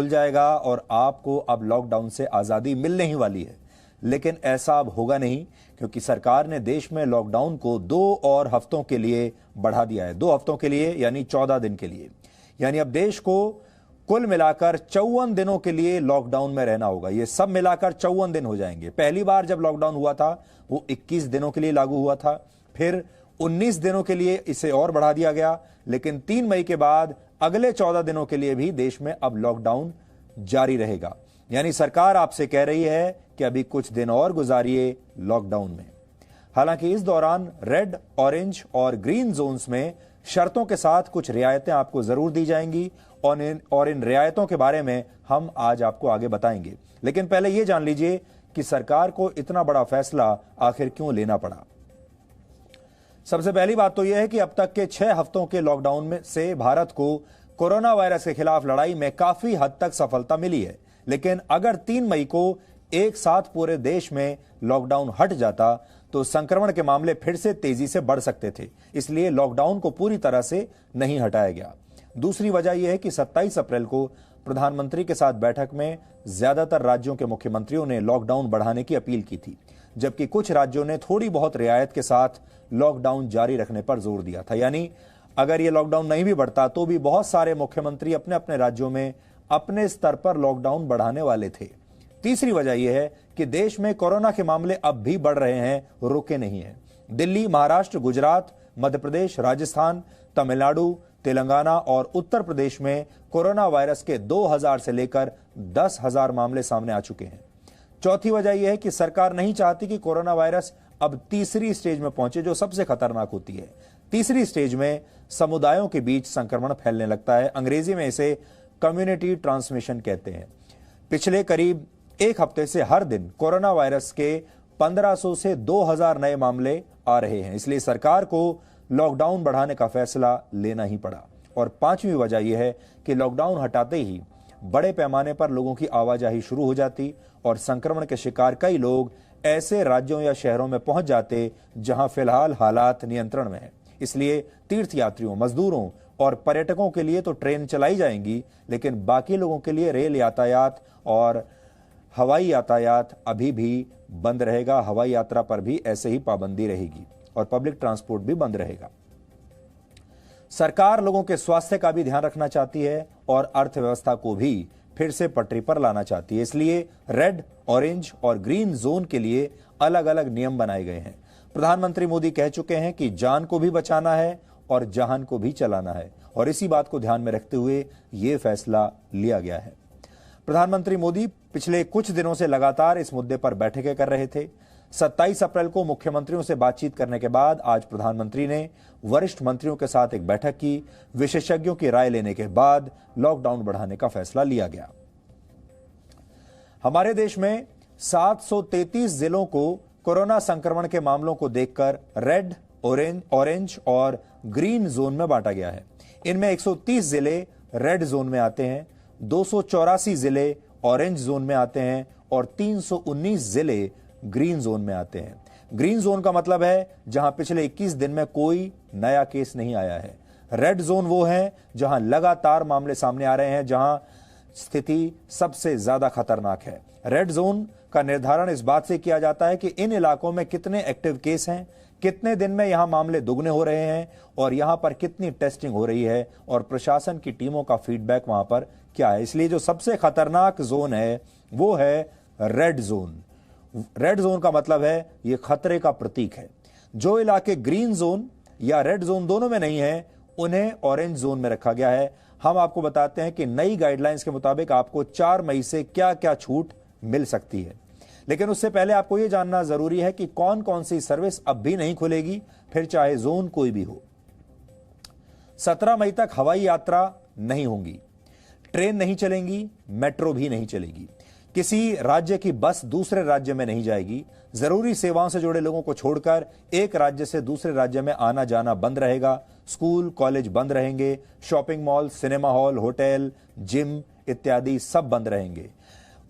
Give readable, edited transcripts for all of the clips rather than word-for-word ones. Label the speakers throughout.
Speaker 1: खुल जाएगा और आपको अब लॉकडाउन से आजादी मिलने ही वाली है। लेकिन ऐसा अब होगा नहीं, क्योंकि सरकार ने देश में लॉकडाउन को 2 और हफ्तों के लिए बढ़ा दिया है। 2 हफ्तों के लिए यानी 14 दिन के लिए। यानी अब देश को कुल मिलाकर 54 दिनों के लिए लॉकडाउन में रहना होगा। ये सब मिलाकर 54 दिन हो जाएंगे। पहली बार जब लॉकडाउन हुआ था वो 21 दिनों के लिए लागू हुआ था, फिर 19 दिनों के लिए इसे और बढ़ा दिया गया। लेकिन 3 मई के बाद अगले 14 दिनों के लिए भी देश में अब लॉकडाउन जारी रहेगा। यानी सरकार आपसे कह रही है कि अभी कुछ दिन और गुजारिए लॉकडाउन में। हालांकि इस दौरान रेड, ऑरेंज और ग्रीन जोन्स में शर्तों के साथ कुछ रियायतें आपको जरूर दी जाएंगी और इन रियायतों के बारे में हम आज आपको आगे बताएंगे। लेकिन पहले यह जान लीजिए कि सरकार को इतना बड़ा फैसला आखिर क्यों लेना पड़ा। सबसे पहली बात तो यह है कि अब तक के 6 हफ्तों के लॉकडाउन में से भारत को कोरोना वायरस के खिलाफ लड़ाई में काफी हद तक सफलता मिली है। लेकिन अगर 3 मई को एक साथ पूरे देश में लॉकडाउन हट जाता तो संक्रमण के मामले फिर से तेजी से बढ़ सकते थे। इसलिए लॉकडाउन को पूरी तरह से नहीं हटाया गया। दूसरी वजह यह है कि 27 अप्रैल को प्रधानमंत्री के साथ बैठक में ज्यादातर राज्यों के मुख्यमंत्रियों ने लॉकडाउन बढ़ाने की अपील की थी, जबकि कुछ राज्यों ने थोड़ी बहुत रियायत के साथ लॉकडाउन जारी रखने पर जोर दिया था। यानी अगर यह लॉकडाउन नहीं भी बढ़ता तो भी बहुत सारे मुख्यमंत्री अपने अपने राज्यों में अपने स्तर पर लॉकडाउन बढ़ाने वाले थे। तीसरी वजह यह है कि देश में कोरोना के मामले अब भी बढ़ रहे हैं, रुके नहीं हैं। दिल्ली, महाराष्ट्र, गुजरात, मध्य प्रदेश, राजस्थान, तमिलनाडु, तेलंगाना और उत्तर प्रदेश में कोरोना वायरस के 2000 से लेकर 10,000 मामले सामने आ चुके हैं। चौथी वजह यह है कि सरकार नहीं चाहती कि कोरोना वायरस अब तीसरी स्टेज में पहुंचे, जो सबसे खतरनाक होती है। तीसरी स्टेज में समुदायों के बीच संक्रमण फैलने लगता है। अंग्रेजी में इसे कम्युनिटी ट्रांसमिशन कहते हैं। पिछले करीब 1 हफ्ते से हर दिन कोरोना वायरस के 1500 से 2000 नए मामले आ रहे हैं। इसलिए सरकार को लॉकडाउन बढ़ाने का फैसला लेना ही पड़ा। और पांचवी वजह यह है कि लॉकडाउन हटाते ही बड़े पैमाने पर लोगों की आवाजाही शुरू हो जाती और संक्रमण के शिकार कई लोग ऐसे राज्यों या शहरों में पहुंच जाते जहां फिलहाल हालात नियंत्रण में है। इसलिए तीर्थयात्रियों, मजदूरों और पर्यटकों के लिए तो ट्रेन चलाई जाएंगी, लेकिन बाकी लोगों के लिए रेल यातायात और हवाई यातायात अभी भी बंद रहेगा। हवाई यात्रा पर भी ऐसे ही पाबंदी रहेगी और पब्लिक ट्रांसपोर्ट भी बंद रहेगा। सरकार लोगों के स्वास्थ्य का भी ध्यान रखना चाहती है और अर्थव्यवस्था को भी फिर से पटरी पर लाना चाहती है। इसलिए रेड, ऑरेंज और ग्रीन जोन के लिए अलग अलग नियम बनाए गए हैं। प्रधानमंत्री मोदी कह चुके हैं कि जान को भी बचाना है और जहान को भी चलाना है, और इसी बात को ध्यान में रखते हुए यह फैसला लिया गया है। प्रधानमंत्री मोदी पिछले कुछ दिनों से लगातार इस मुद्दे पर बैठकें कर रहे थे। 27 अप्रैल को मुख्यमंत्रियों से बातचीत करने के बाद आज प्रधानमंत्री ने वरिष्ठ मंत्रियों के साथ एक बैठक की। विशेषज्ञों की राय लेने के बाद लॉकडाउन बढ़ाने का फैसला लिया गया। हमारे देश में 733 जिलों को कोरोना संक्रमण के मामलों को देखकर रेड, ऑरेंज और ग्रीन जोन में बांटा गया है। इनमें 130 जिले रेड जोन में आते हैं, 284 जिले ऑरेंज जोन में आते हैं और 319 जिले ग्रीन जोन में आते हैं। ग्रीन जोन का मतलब है जहां पिछले 21 दिन में कोई नया केस नहीं आया है। रेड जोन वो है जहां लगातार मामले सामने आ रहे हैं, जहां स्थिति सबसे ज्यादा खतरनाक है। रेड जोन का निर्धारण इस बात से किया जाता है कि इन इलाकों में कितने एक्टिव केस हैं, कितने दिन में यहां मामले दुगने हो रहे हैं और यहां पर कितनी टेस्टिंग हो रही है और प्रशासन की टीमों का फीडबैक वहां पर क्या है। इसलिए जो सबसे खतरनाक जोन है वो है रेड जोन। रेड जोन का मतलब है यह खतरे का प्रतीक है। जो इलाके ग्रीन जोन या रेड जोन दोनों में नहीं है उन्हें ऑरेंज जोन में रखा गया है। हम आपको बताते हैं कि नई गाइडलाइंस के मुताबिक आपको 4 मई से क्या क्या छूट मिल सकती है। लेकिन उससे पहले आपको यह जानना जरूरी है कि कौन कौन सी सर्विस अब भी नहीं खुलेगी, फिर चाहे जोन कोई भी हो। 17 मई तक हवाई यात्रा नहीं होगी, ट्रेन नहीं चलेंगी, मेट्रो भी नहीं चलेगी, किसी राज्य की बस दूसरे राज्य में नहीं जाएगी। जरूरी सेवाओं से जुड़े लोगों को छोड़कर एक राज्य से दूसरे राज्य में आना जाना बंद रहेगा। स्कूल, कॉलेज बंद रहेंगे। Shopping mall, cinema hall, hotel, gym इत्यादि सब बंद रहेंगे।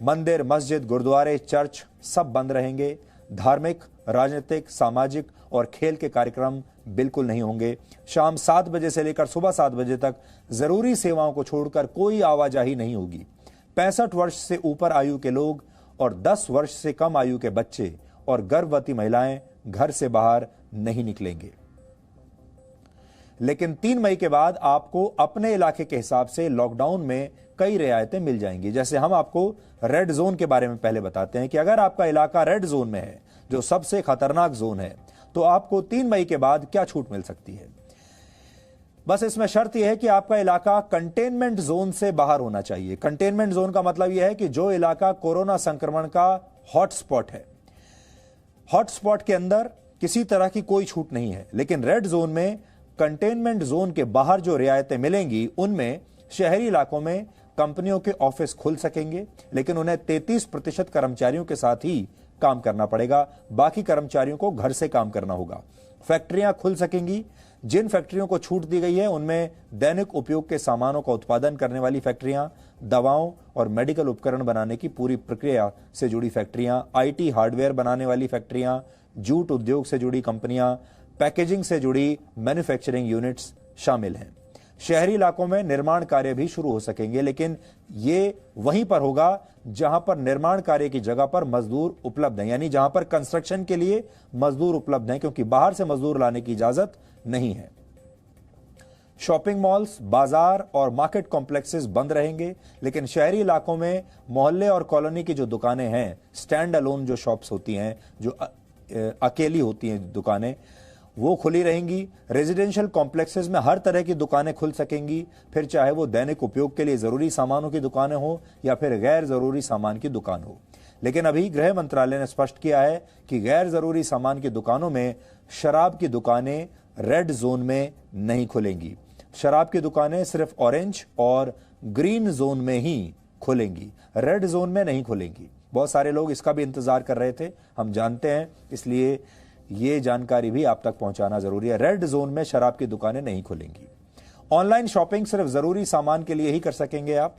Speaker 1: मंदिर, मस्जिद, गुरुद्वारे, चर्च सब बंद रहेंगे। धार्मिक, राजनीतिक, सामाजिक और खेल के कार्यक्रम बिल्कुल नहीं होंगे। शाम 7 बजे से लेकर सुबह 7 बजे तक जरूरी सेवाओं को छोड़कर कोई आवाजाही नहीं होगी। 65 वर्ष से ऊपर आयु के लोग और 10 वर्ष से कम आयु के बच्चे और गर्भवती महिलाएं घर से बाहर नहीं निकलेंगे। लेकिन 3 मई के बाद आपको अपने इलाके के हिसाब से लॉकडाउन में कई रियायतें मिल जाएंगी। जैसे हम आपको रेड जोन के बारे में पहले बताते हैं कि अगर आपका इलाका रेड जोन में है, जो सबसे खतरनाक जोन है, तो आपको 3 मई के बाद क्या छूट मिल सकती है। बस इसमें शर्त यह है कि आपका इलाका कंटेनमेंट जोन से बाहर होना चाहिए। कंटेनमेंट जोन का मतलब यह है कि जो इलाका कोरोना संक्रमण का हॉटस्पॉट है, हॉटस्पॉट के अंदर किसी तरह की कोई छूट नहीं है। लेकिन रेड जोन में, कंटेनमेंट जोन के बाहर जो रियायतें मिलेंगी, उनमें शहरी इलाकों में कंपनियों के ऑफिस खुल सकेंगे, लेकिन उन्हें 33% कर्मचारियों के साथ ही काम करना पड़ेगा। बाकी कर्मचारियों को घर से काम करना होगा। फैक्ट्रियां खुल सकेंगी। जिन फैक्ट्रियों को छूट दी गई है उनमें दैनिक उपयोग के सामानों का उत्पादन करने वाली फैक्ट्रियां, दवाओं और मेडिकल उपकरण बनाने की पूरी प्रक्रिया से जुड़ी फैक्ट्रियां, आईटी हार्डवेयर बनाने वाली फैक्ट्रियां, जूट उद्योग से जुड़ी कंपनियां, पैकेजिंग से जुड़ी मैन्युफैक्चरिंग यूनिट्स शामिल हैं। शहरी इलाकों में निर्माण कार्य भी शुरू हो सकेंगे, लेकिन ये वहीं पर होगा जहां पर निर्माण कार्य की जगह पर मजदूर उपलब्ध हैं, यानी जहां पर कंस्ट्रक्शन के लिए मजदूर उपलब्ध हैं, क्योंकि बाहर से मजदूर लाने की इजाजत नहीं है। शॉपिंग मॉल्स, बाजार और मार्केट कॉम्प्लेक्सेस बंद रहेंगे, लेकिन शहरी इलाकों में मोहल्ले और कॉलोनी की जो दुकानें हैं, स्टैंड अलोन जो शॉप्स होती हैं, जो अकेली होती हैं दुकानें, वो खुली रहेंगी। रेजिडेंशियल कॉम्प्लेक्सेस में हर तरह की दुकानें खुल सकेंगी, फिर चाहे वो दैनिक उपयोग के लिए जरूरी सामानों की दुकानें हो या फिर गैर जरूरी सामान की दुकान हो। लेकिन अभी गृह मंत्रालय ने स्पष्ट किया है कि गैर जरूरी सामान की दुकानों में शराब की दुकानें रेड जोन में नहीं खुलेंगी। शराब की दुकानें सिर्फ ऑरेंज और ग्रीन जोन में ही खुलेंगी, रेड जोन में नहीं खुलेंगी। बहुत सारे लोग इसका भी इंतजार कर रहे थे, हम जानते हैं, इसलिए ये जानकारी भी आप तक पहुंचाना जरूरी है। रेड जोन में शराब की दुकानें नहीं खुलेंगी। ऑनलाइन शॉपिंग सिर्फ जरूरी सामान के लिए ही कर सकेंगे आप।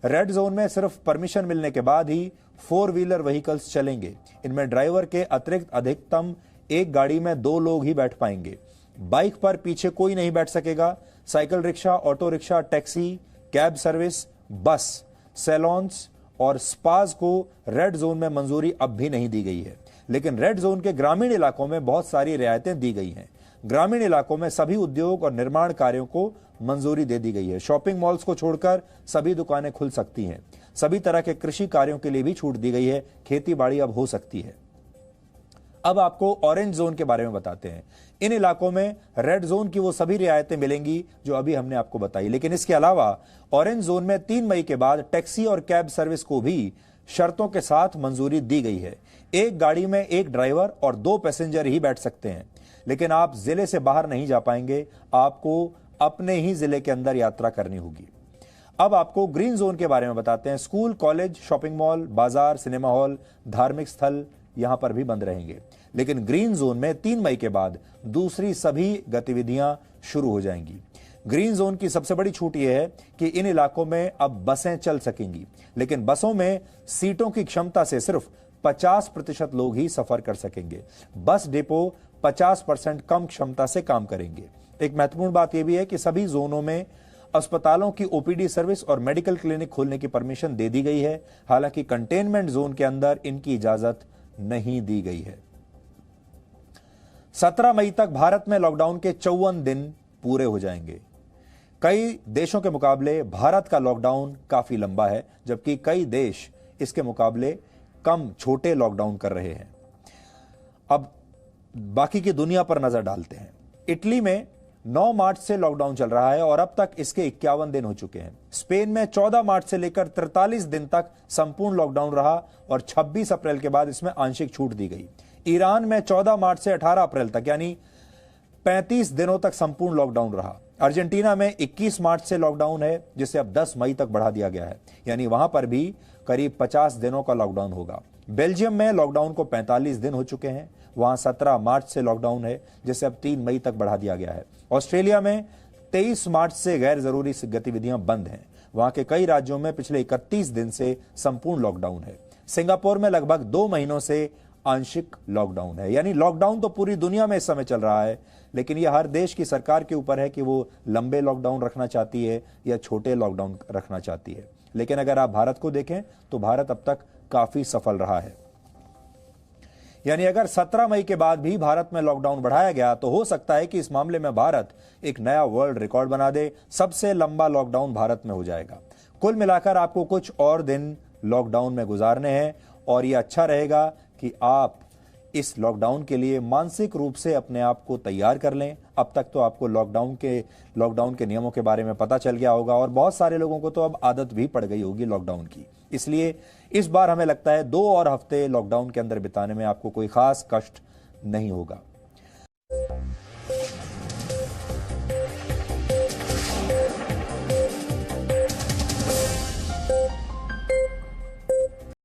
Speaker 1: रेड जोन में सिर्फ परमिशन मिलने के बाद ही 4 व्हीलर व्हीकल्स चलेंगे। इनमें ड्राइवर के अतिरिक्त अधिकतम एक गाड़ी में 2 लोग ही बैठ पाएंगे। बाइक पर पीछे कोई नहीं बैठ सकेगा। Cycle rickshaw, auto rickshaw, taxi, cab service, बस, सैलून्स और स्पाज को रेड जोन में मंजूरी अब भी नहीं दी गई है। लेकिन रेड जोन के ग्रामीण इलाकों में बहुत सारी रियायतें दी गई हैं। ग्रामीण इलाकों में सभी उद्योग और निर्माण कार्यों को मंजूरी दे दी गई है। शॉपिंग मॉल्स को छोड़कर सभी दुकानें खुल सकती हैं। सभी तरह के कृषि कार्यों के लिए भी छूट दी गई है। खेती बाड़ी अब हो सकती है। अब आपको ऑरेंज जोन के बारे में बताते हैं। इन इलाकों में रेड जोन की वो सभी रियायतें मिलेंगी जो अभी हमने आपको बताई, लेकिन इसके अलावा ऑरेंज जोन में 3 मई के बाद टैक्सी और कैब सर्विस को भी शर्तों के साथ मंजूरी दी गई है। एक गाड़ी में एक ड्राइवर और 2 पैसेंजर ही बैठ सकते हैं, लेकिन आप जिले से बाहर नहीं जा पाएंगे। आपको अपने ही जिले के अंदर यात्रा करनी होगी। अब आपको ग्रीन जोन के बारे में बताते हैं। स्कूल, कॉलेज, शॉपिंग मॉल, बाजार, सिनेमा हॉल, धार्मिक स्थल यहां पर भी बंद रहेंगे। लेकिन ग्रीन जोन में 3 मई के बाद दूसरी सभी गतिविधियां शुरू हो जाएंगी। ग्रीन जोन की सबसे बड़ी छूट यह है कि इन इलाकों में अब बसें चल सकेंगी, लेकिन बसों में सीटों की क्षमता से सिर्फ 50% लोग ही सफर कर सकेंगे। बस डिपो 50% कम क्षमता से काम करेंगे। एक महत्वपूर्ण बात यह भी है कि सभी जोनों में अस्पतालों की ओपीडी सर्विस और मेडिकल क्लिनिक खोलने की परमिशन दे दी गई है। हालांकि कंटेनमेंट जोन के अंदर इनकी इजाजत नहीं दी गई है। 17 मई तक भारत में लॉकडाउन के 54 दिन पूरे हो जाएंगे। कई देशों के मुकाबले भारत का लॉकडाउन काफी लंबा है, जबकि कई देश इसके मुकाबले कम छोटे लॉकडाउन कर रहे हैं। अब बाकी की दुनिया पर नजर डालते हैं। इटली में 9 मार्च से लॉकडाउन चल रहा है और अब तक इसके 51 दिन हो चुके हैं। स्पेन में 14 मार्च से लेकर 43 दिन तक संपूर्ण लॉकडाउन रहा और 26 अप्रैल के बाद इसमें आंशिक छूट दी गई। ईरान में 14 मार्च से 18 अप्रैल तक यानी 35 दिनों तक संपूर्ण लॉकडाउन रहा। अर्जेंटीना में 21 मार्च से लॉकडाउन है, जिसे अब 10 मई तक बढ़ा दिया गया है, यानी वहां पर भी करीब 50 दिनों का लॉकडाउन होगा। बेल्जियम में लॉकडाउन को 45 दिन हो चुके हैं, वहां 17 मार्च से लॉकडाउन है, जिसे अब 3 मई तक बढ़ा दिया गया है। ऑस्ट्रेलिया में 23 मार्च से गैर जरूरी गतिविधियां बंद हैं। वहां के कई राज्यों में पिछले 31 दिन से संपूर्ण लॉकडाउन है। सिंगापुर में लगभग 2 महीनों से आंशिक लॉकडाउन है। यानी लॉकडाउन तो पूरी दुनिया में इस समय चल रहा है, लेकिन यह हर देश की सरकार के ऊपर है कि वो लंबे लॉकडाउन रखना चाहती है या छोटे लॉकडाउन रखना चाहती है। लेकिन अगर आप भारत को देखें तो भारत अब तक काफी सफल रहा है। यानी अगर 17 मई के बाद भी भारत में लॉकडाउन बढ़ाया गया तो हो सकता है कि इस मामले में भारत एक नया वर्ल्ड रिकॉर्ड बना दे। सबसे लंबा लॉकडाउन भारत में हो जाएगा। कुल मिलाकर आपको कुछ और दिन लॉकडाउन में गुजारने हैं और यह अच्छा रहेगा कि आप इस लॉकडाउन के लिए मानसिक रूप से अपने आप को तैयार कर लें। अब तक तो आपको लॉकडाउन के नियमों के बारे में पता चल गया होगा और बहुत सारे लोगों को तो अब आदत भी पड़ गई होगी लॉकडाउन की। इसलिए इस बार हमें लगता है 2 और हफ्ते लॉकडाउन के अंदर बिताने में आपको कोई खास कष्ट नहीं होगा।